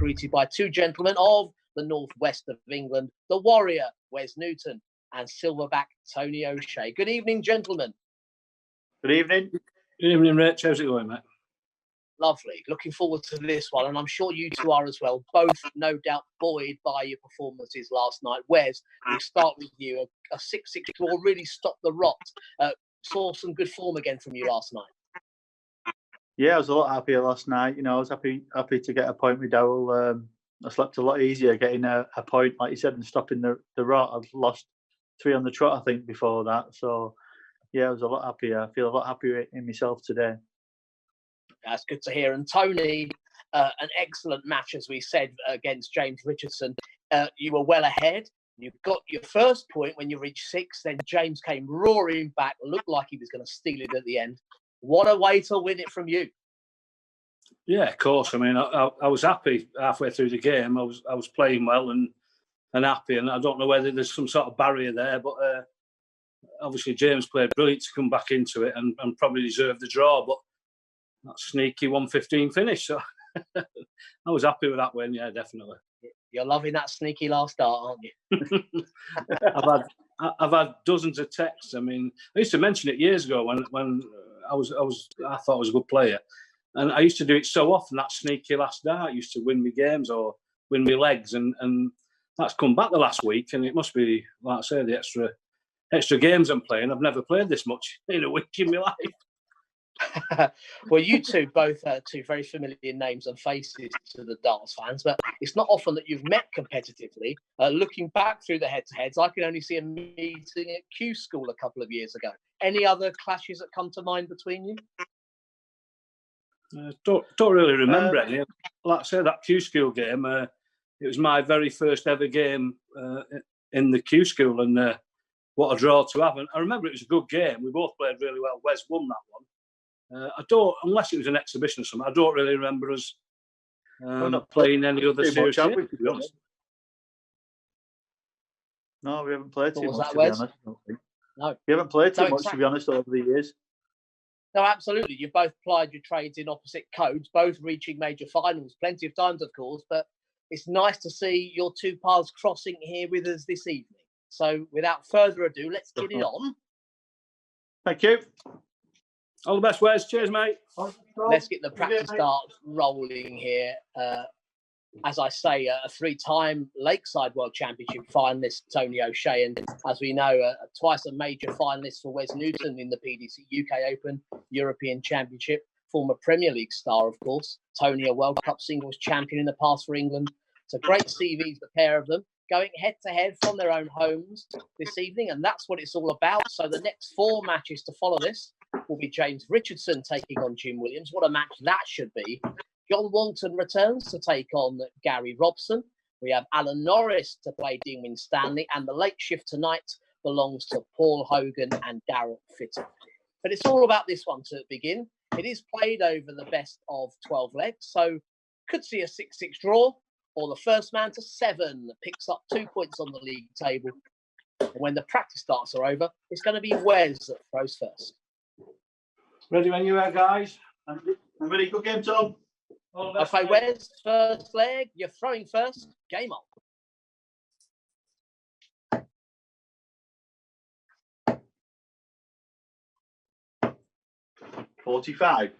greeted by two gentlemen of the northwest of England, the Warrior, Wes Newton, and Silverback, Tony O'Shea. Good evening, gentlemen. Good evening. Good evening, Rich. How's it going, mate? Lovely. Looking forward to this one, and I'm sure you two are as well. Both, no doubt, buoyed by your performances last night. Wes, we'll start with you. A 6-6 draw really stopped the rot. Saw some good form again from you last night. Yeah, I was a lot happier last night. You know, I was happy to get a point with Dowell. I slept a lot easier getting a point, like you said, and stopping the rot. I've lost 3 on the trot, I think, before that. So, yeah, I was a lot happier. I feel a lot happier in myself today. That's good to hear. And Tony, an excellent match, as we said, against James Richardson. You were well ahead. You got your first point when you reached 6. Then James came roaring back, looked like he was going to steal it at the end. What a way to win it from you. Yeah, of course. I mean, I was happy halfway through the game. I was playing well and happy. And I don't know whether there's some sort of barrier there, but obviously James played brilliant to come back into it and probably deserved the draw. But that sneaky 115 finish. So I was happy with that win. Yeah, definitely. You're loving that sneaky last start, aren't you? I've had dozens of texts. I mean, I used to mention it years ago when I thought I was a good player, and I used to do it so often. That sneaky last dart used to win me games or win me legs, and that's come back the last week. And it must be, like I say, the extra games I'm playing. I've never played this much in a week in my life. Well, you two both two very familiar names and faces to the darts fans, but it's not often that you've met competitively. Looking back through the head-to-heads, I can only see a meeting at Q School a couple of years ago. Any other clashes that come to mind between you? Don't really remember any. Like I say, that Q School game, it was my very first ever game in the Q School, and what a draw to have. And I remember it was a good game. We both played really well. Wes won that one. Unless it was an exhibition or something, I don't really remember us not playing any other serious games, to be honest. No, we haven't played too much, to be honest. I don't think. No. We haven't played too much, to be honest, over the years. No, absolutely. You've both plied your trades in opposite codes, both reaching major finals plenty of times, of course, but it's nice to see your two paths crossing here with us this evening. So without further ado, let's get it on. Thank you. All the best, Wes. Cheers, mate. Let's get the practice darts rolling here. As I say, a 3-time Lakeside World Championship finalist, Tony O'Shea, and as we know, twice a major finalist for Wes Newton in the PDC UK Open, European Championship, former Premier League star, of course. Tony, a World Cup singles champion in the past for England. It's a great CVs, the pair of them, going head-to-head from their own homes this evening, and that's what it's all about. So the next 4 matches to follow this will be James Richardson taking on Jim Williams. What a match that should be. John Walton returns to take on Gary Robson. We have Alan Norris to play Dean Winstanley, and the late shift tonight belongs to Paul Hogan and Darrell Fitton. But it's all about this one to begin. It is played over the best of 12 legs, so could see a 6-6 draw, or the first man to 7 picks up 2 points on the league table. And when the practice starts are over, it's going to be Wes that throws first. Ready when you are, guys? I'm ready. Good game, Tom. Okay, Wes, first leg. You're throwing first. Game on. 45.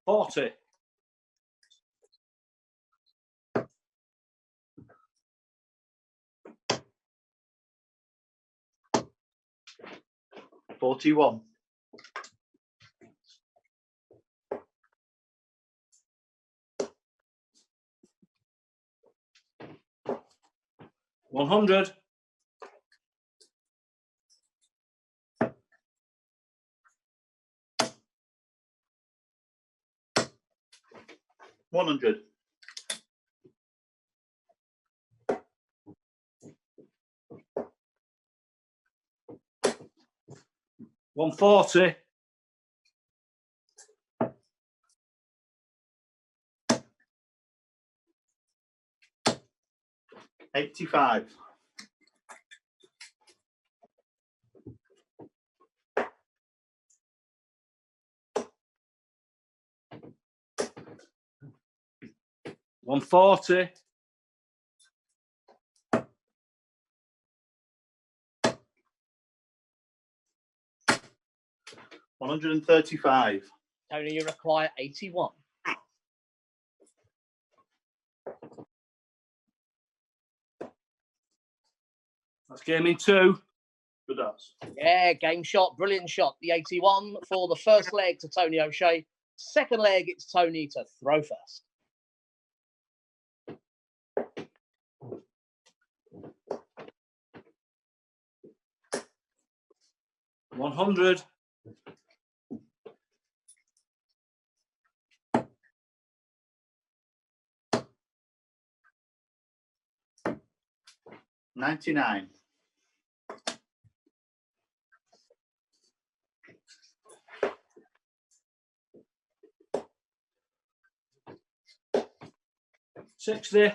40. 41. 100. 100. 140. 85. 140. 135. Tony, you require 81. That's game in 2. Good odds. Yeah, game shot, brilliant shot. The 81 for the first leg to Tony O'Shea. Second leg, it's Tony to throw first. $100. 99. 60.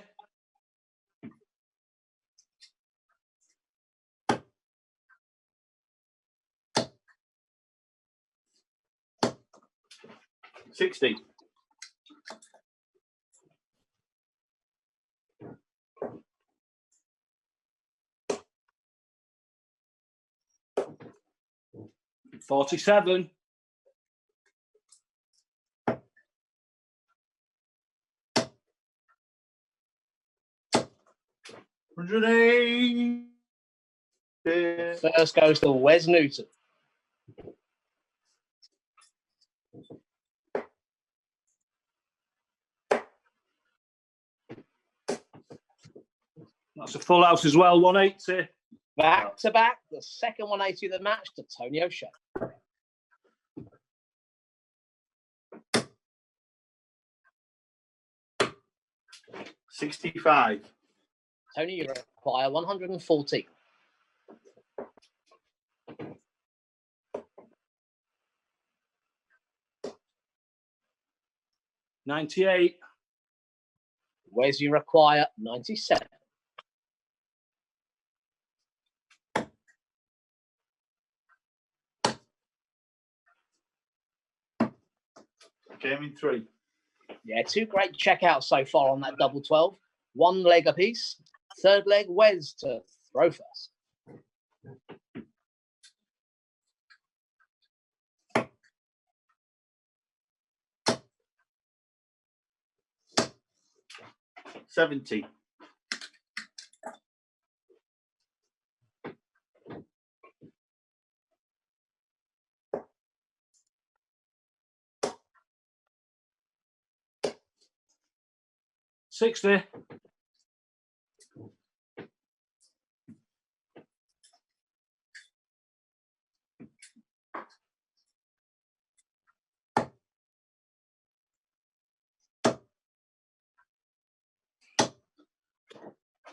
60. 47. 180. First goes to Wes Newton. That's a full house as well, 180. Back to back, the second 180 of the match to Tony O'Shea. 65. Tony, you require 114. 98. Wes, you require 97. Game in 3. Yeah, two great checkouts so far on that double 12. One leg apiece. Third leg, Wes to throw first. $70. 60.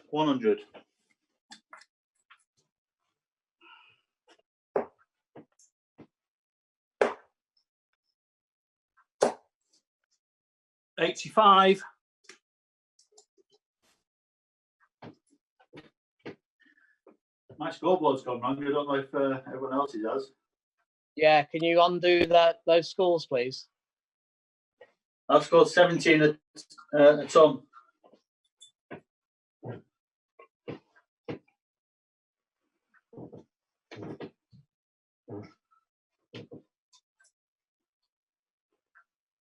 100. 85. My scoreboard's gone wrong. I don't know if everyone else's has. Yeah, can you undo those scores, please? I've scored 17 a ton.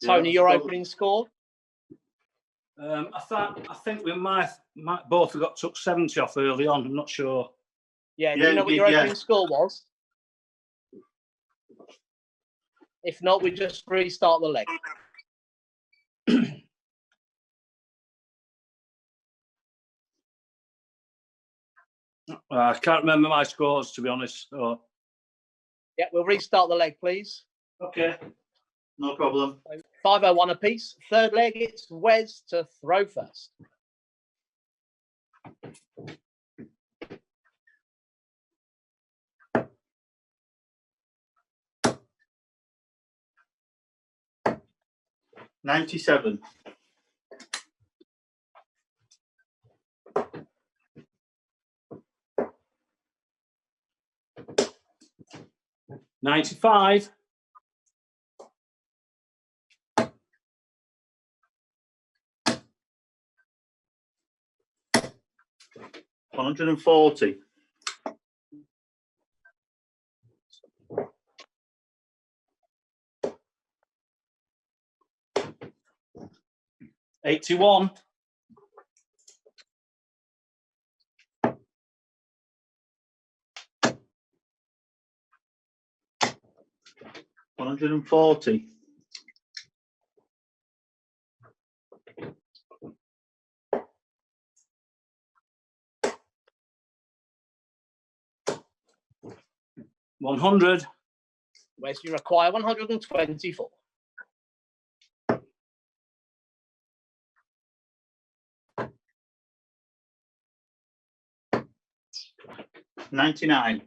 Tony, your opening score? I think we might both have got took 70 off early on. I'm not sure. Yeah, do you know what your opening score was? If not, we just restart the leg. I can't remember my scores, to be honest. So. Yeah, we'll restart the leg, please. Okay, no problem. 501 apiece. Third leg, it's Wes to throw first. $97. 95. 140. 81. 140. 100. Where's you require 124. 99.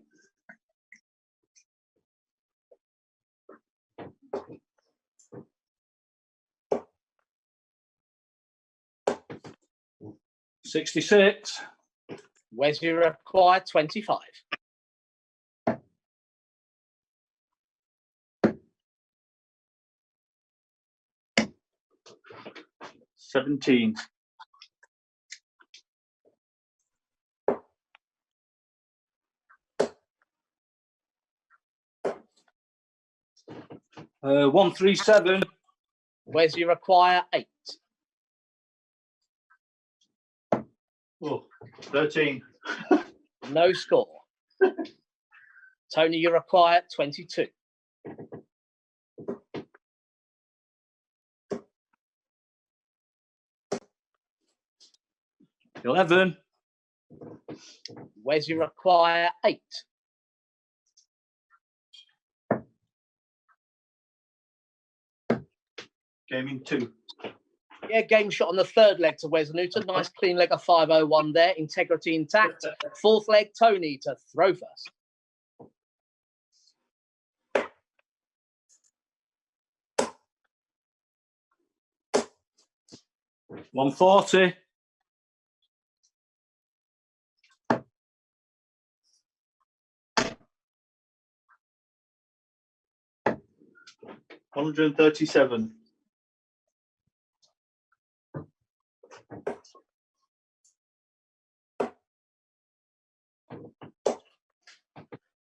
66. Where's you require 25. 17. 137. Where's you require 8. Oh, 13. No score. Tony, you require 22. 11. Where's you require 8. 2. Yeah, game shot on the third leg to Wes Newton. Nice clean leg of 501 there. Integrity intact. Fourth leg, Tony to throw first. 140. 137.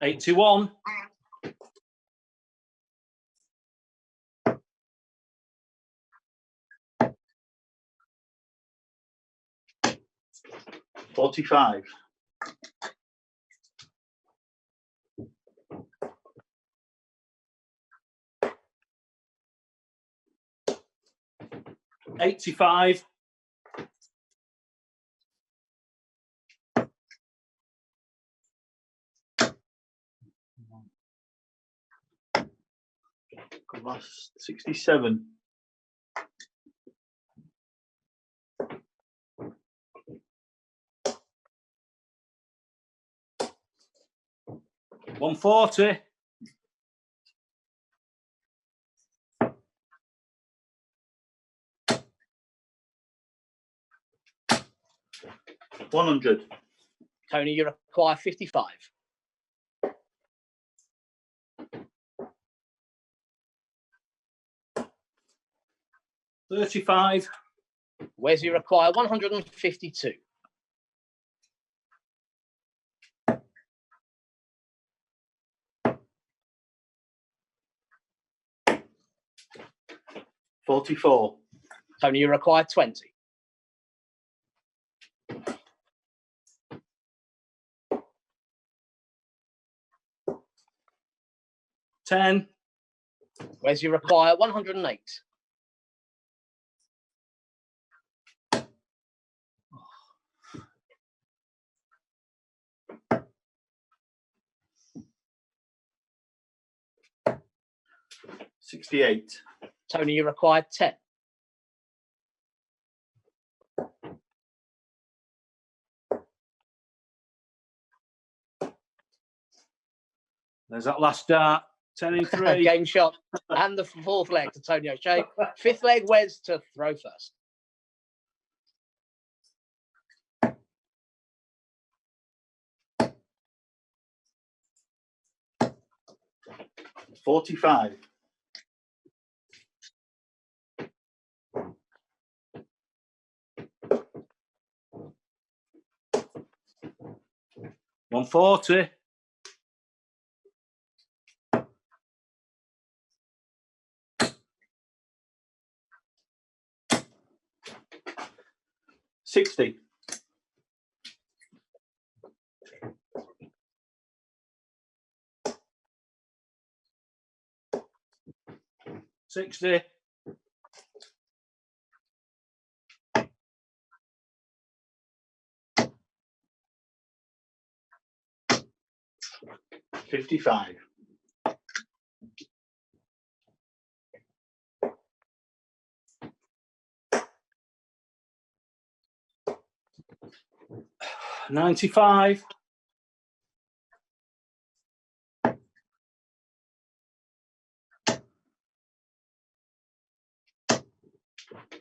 81. 45. 85. 67. 140. 100. Tony, you require 55. 35. Where's you require 152. 44. Tony, you require 20. 10. Where's you require 108. 68. Tony, you require 10. 'There's that last dart. 10 in 3. Game shot. And the fourth leg to Tony O'Shea. Fifth leg, Wes to throw first. 45. 140. 60. 60. 55. 95.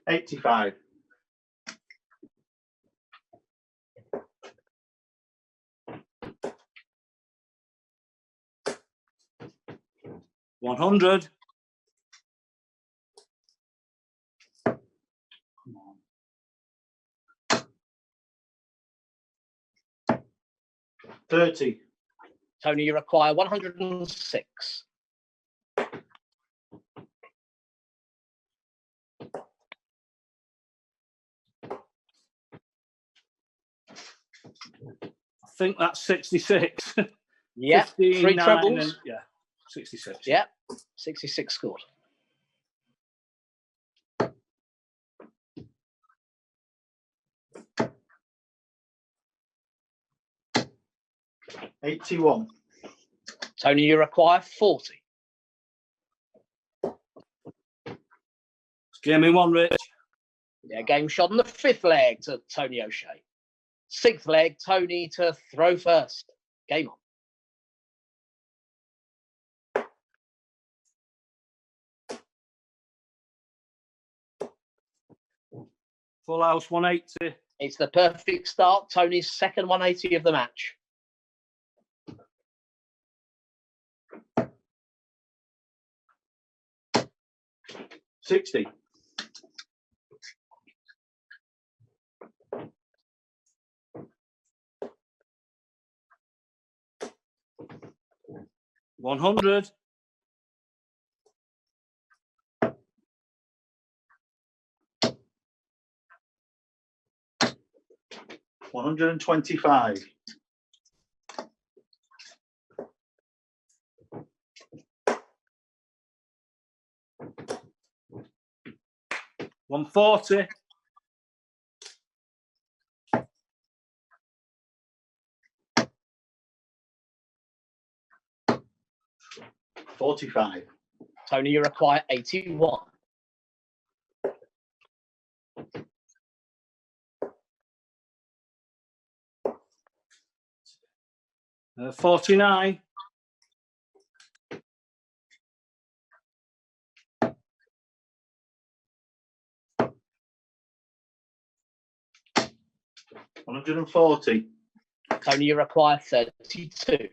85. 100. 30. Tony, you require 106. 'I think that's 66. Yeah, 15, 3 9, trebles. and, yeah, 66. Yeah, 66 scored. $81. Tony, you require 40. It's game in 1, Rich. Yeah, game shot on the 5th leg to Tony O'Shea. 6th leg, Tony to throw first. Game on. Full house 180. It's the perfect start. Tony's second 180 of the match. 60. 100. 125. 140. 45. Tony, you require 81. 49. 140. Tony, you require 32.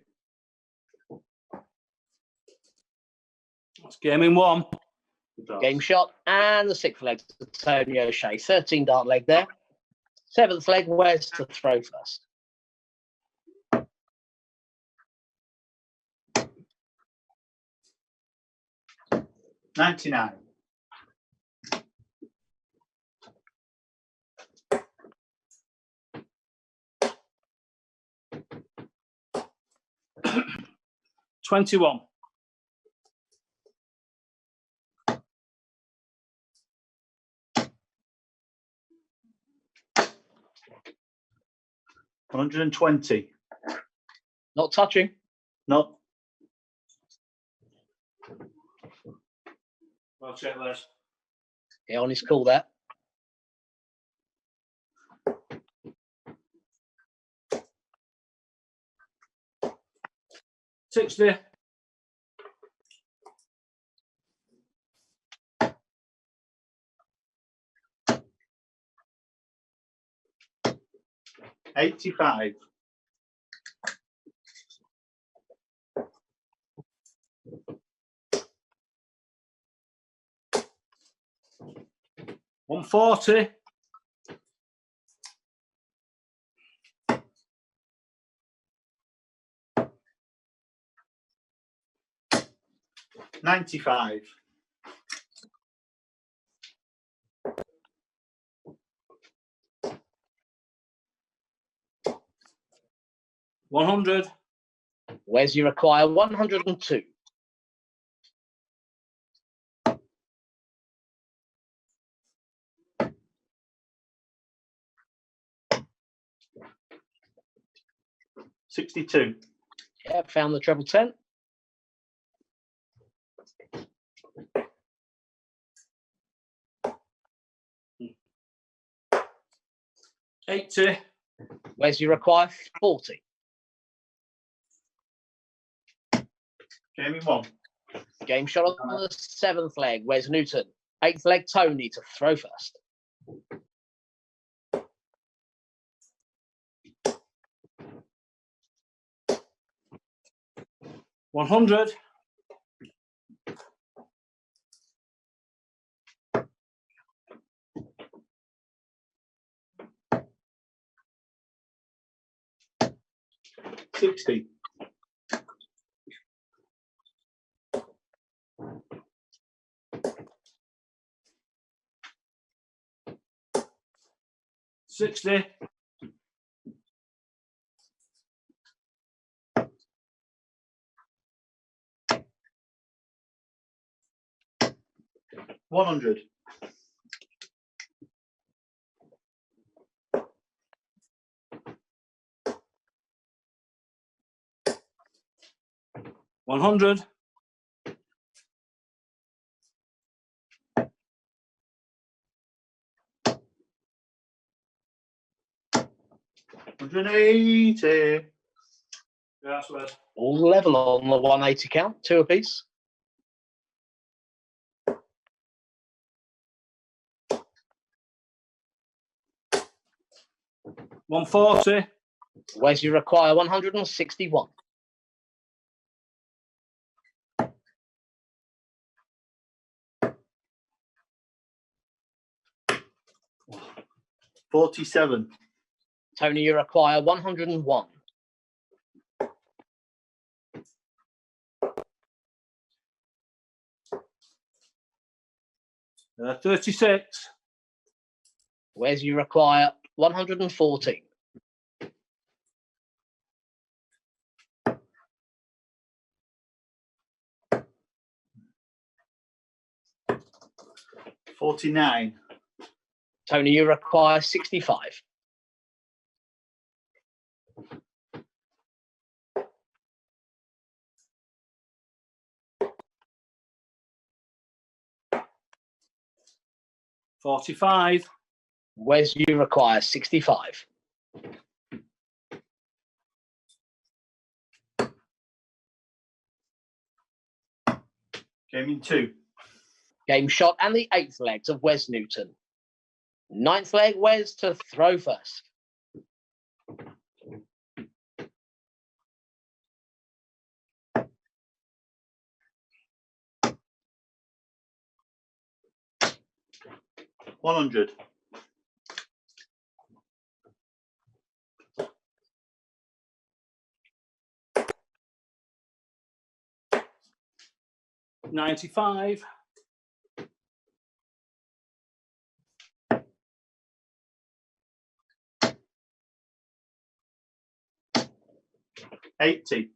That's game in 1. Game shot and the 6th leg to Tony O'Shea. 13 dart leg there. 7th leg, where's to throw first? $99. 21. 120. Not touching. Not. I'll check this. Yeah, on his call there. $60. 85. 140. 95. $100. Wes, you require 102. $62. Yeah, found the treble 10. $80. Wes, you require 40. Jamie 1. Game shot on the 7th leg. Wes Newton. 8th leg, Tony to throw first. $100. $60. $60. $100. $100. $180. Yeah, that's Wes. All level on the 180 count, 2 apiece. $140. Wes, you require 161. $47. Tony, you require 101. $36. Wes, you require 114. $49. Tony, you require 65. $45. Wes, you require 65. Gaming 2. Game shot and the 8th legs of Wes Newton. 9th leg, Wes to throw first. $100. $95. $80.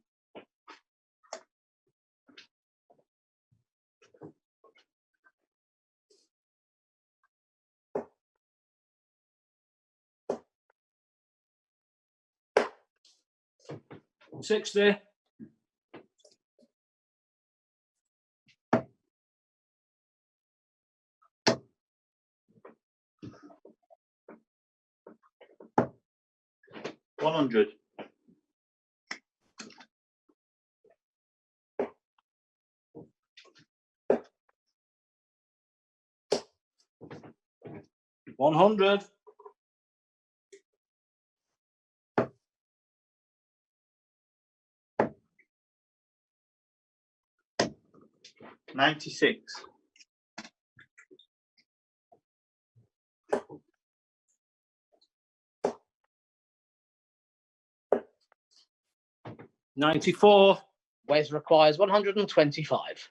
$60. $100. $100. $96. $94. Wes requires 125.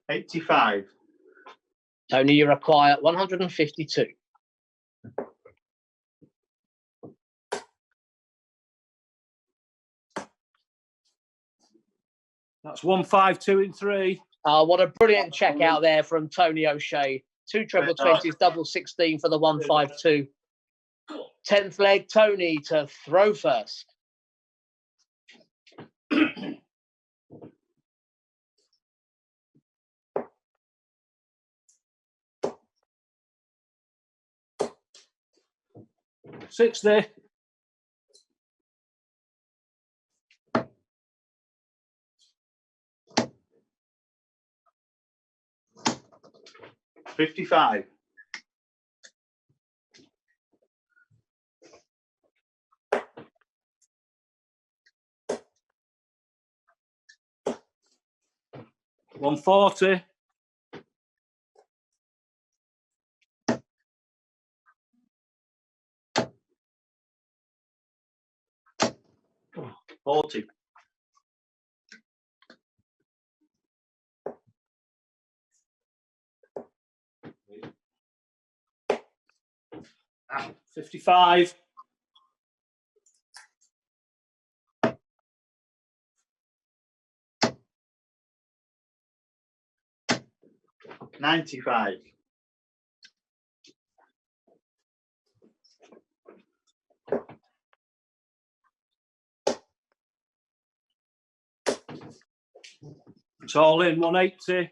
85. Tony, you require 152. That's 152 in 3. What a brilliant check out there from Tony O'Shea. 2 treble 20s, double 16 for the 152. 10th leg, Tony to throw first. $60. $55. $140. $40. $55. $95. It's all in 180.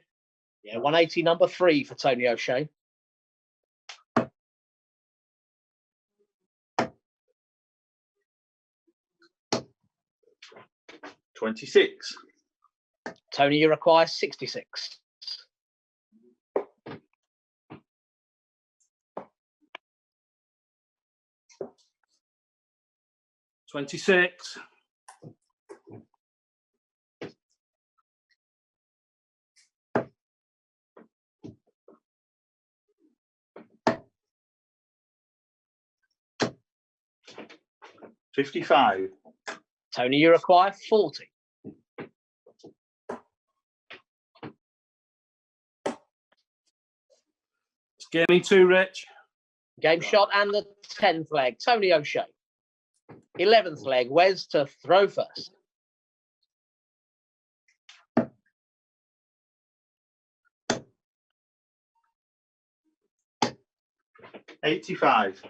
Yeah, 180, number 3 for Tony O'Shea. $26. Tony, you require 66. $26. $55. Tony, you require 40. It's gaming 2, Rich. Game shot and the 10th leg, Tony O'Shea. 11th leg, Wes to throw first. $85.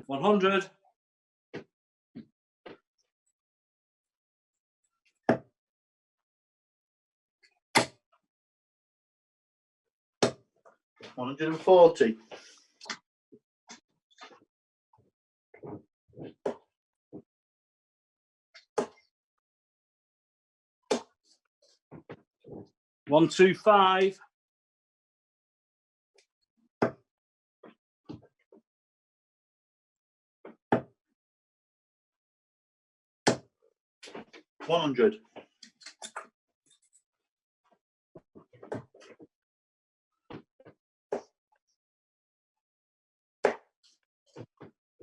$100. $140. $125. $100.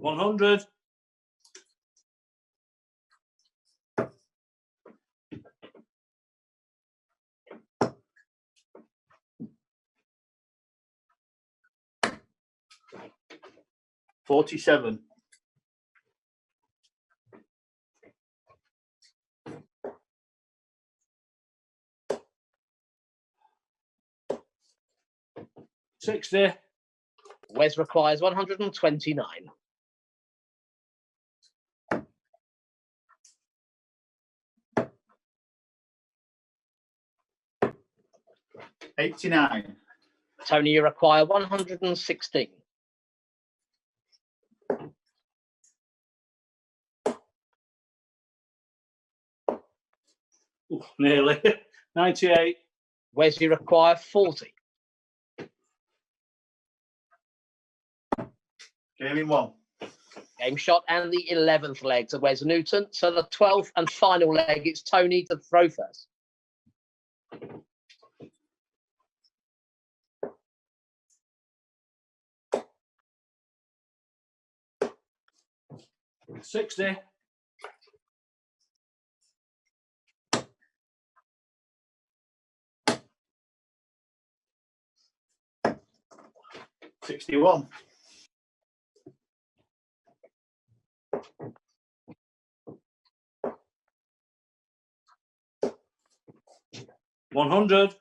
$100. $47. $60. Wes requires 129. $89. Tony, you require 116. Ooh, nearly. 98. Wes, you require 40. Gaming 1. Game shot and the 11th leg to Wes Newton. So the 12th and final leg, it's Tony to throw first. 60. 61. 100.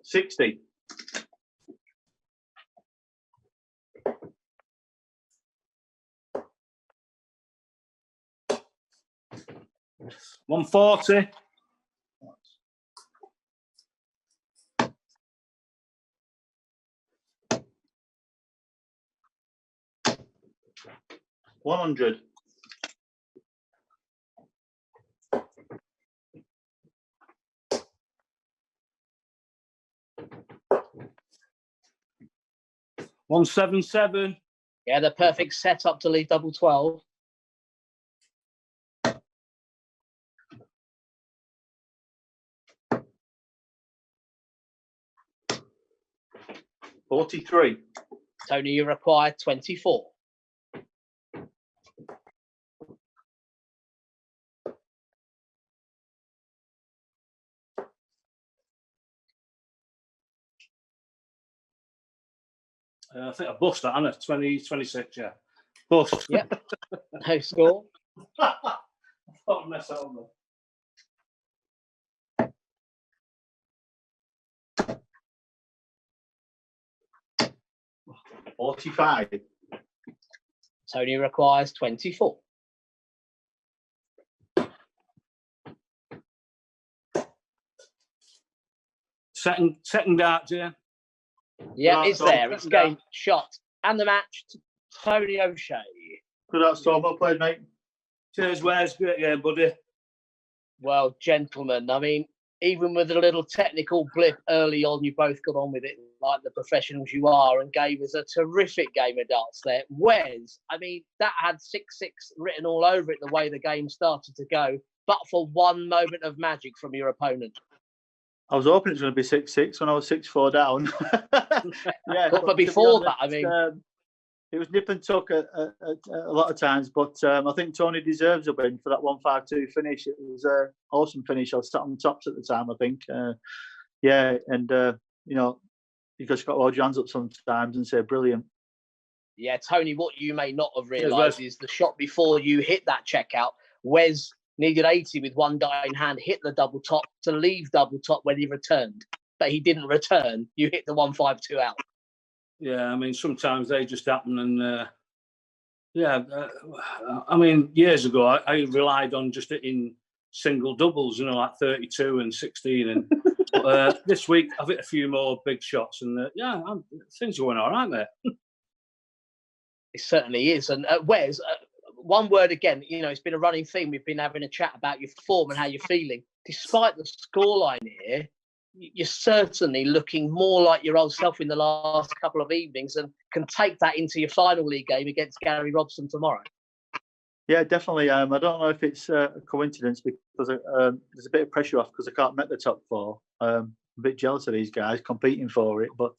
60. 140. 100. 177. Yeah, the perfect setup to leave double 12. 43. Tony, you require 24. I think I bust that, Anna. 20, 26, yeah. Bust. Yep. No score. I thought I'd mess that up. 45. Tony requires 24. Second dart, yeah. Yeah, it's there. It's game, shot, and the match to Tony O'Shea. Good out, Storm. Well played, mate. Cheers, Wes. Great game, buddy. Well, gentlemen, I mean, even with a little technical blip early on, you both got on with it like the professionals you are and gave us a terrific game of darts there. Wes, I mean, that had 6-6 written all over it, the way the game started to go, but for one moment of magic from your opponent. I was hoping it was going to be 6-6 when I was 6-4 down. Yeah, but before that, I mean, it was nip and tuck a lot of times. But I think Tony deserves a win for that 1-5-2 finish. It was an awesome finish. I was sat on tops at the time, I think. Yeah, and you know, you just got to hold your hands up sometimes and say brilliant. Yeah, Tony, what you may not have realised is the shot before you hit that checkout, Wes needed 80 with one die in hand, hit the double top to leave double top when he returned. But he didn't return. You hit the 1-5-2 out. Yeah, I mean, sometimes they just happen. And I mean, years ago, I relied on just hitting single doubles, you know, like 32 and 16. And this week, I've hit a few more big shots. And things are going all right there. It certainly is. And Wes, one word again, you know, it's been a running theme. We've been having a chat about your form and how you're feeling. Despite the scoreline here, you're certainly looking more like your old self in the last couple of evenings and can take that into your final league game against Gary Robson tomorrow. Yeah, definitely. I don't know if it's a coincidence because there's a bit of pressure off because I can't make the top four. I'm a bit jealous of these guys competing for it, but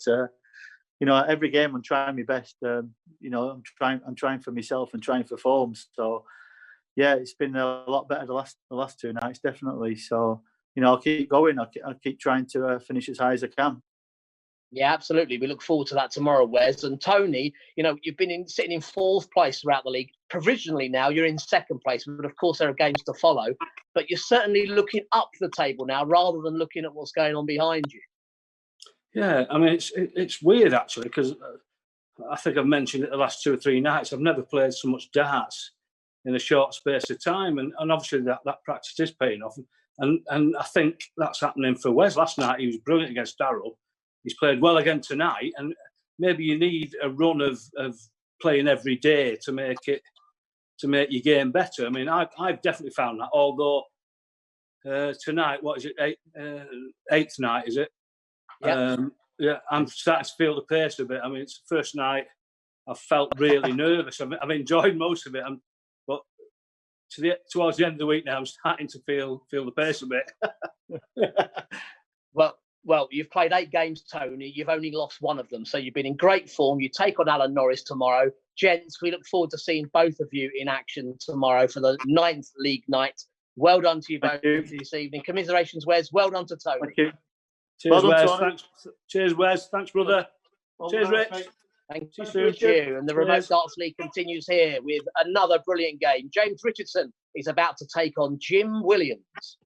you know, every game I'm trying my best. You know, I'm trying for myself and trying for form. So yeah, it's been a lot better the last two nights, definitely. So you know, I'll keep going. I'll keep trying to finish as high as I can. Yeah, absolutely. We look forward to that tomorrow, Wes. And Tony, you know, you've been sitting in fourth place throughout the league. Provisionally now, you're in second place. But of course, there are games to follow. But you're certainly looking up the table now rather than looking at what's going on behind you. Yeah, I mean, it's weird, actually, because I think I've mentioned it the last 2 or 3 nights. I've never played so much darts in a short space of time. And obviously, that practice is paying off. And I think that's happening for Wes. Last night, he was brilliant against Darryl. He's played well again tonight. And maybe you need a run of playing every day to make your game better. I mean, I've definitely found that. Although tonight, what is it? Eighth night, is it? Yeah. I'm starting to feel the pace a bit. I mean, it's the first night I've felt really nervous. I've enjoyed most of it. But towards the end of the week now, I'm starting to feel the pace a bit. Well, you've played 8 games, Tony. You've only lost 1 of them. So you've been in great form. You take on Alan Norris tomorrow. Gents, we look forward to seeing both of you in action tomorrow for the 9th league night. Well done to you both this evening. Commiserations, Wes. Well done to Tony. Thank you. Cheers, Well done, Wes. Tony. Thanks. Cheers, Wes. Thanks, brother. Cheers, Rich. Thank Cheers. you. And the Remote Darts League continues here with another brilliant game. James Richardson is about to take on Jim Williams.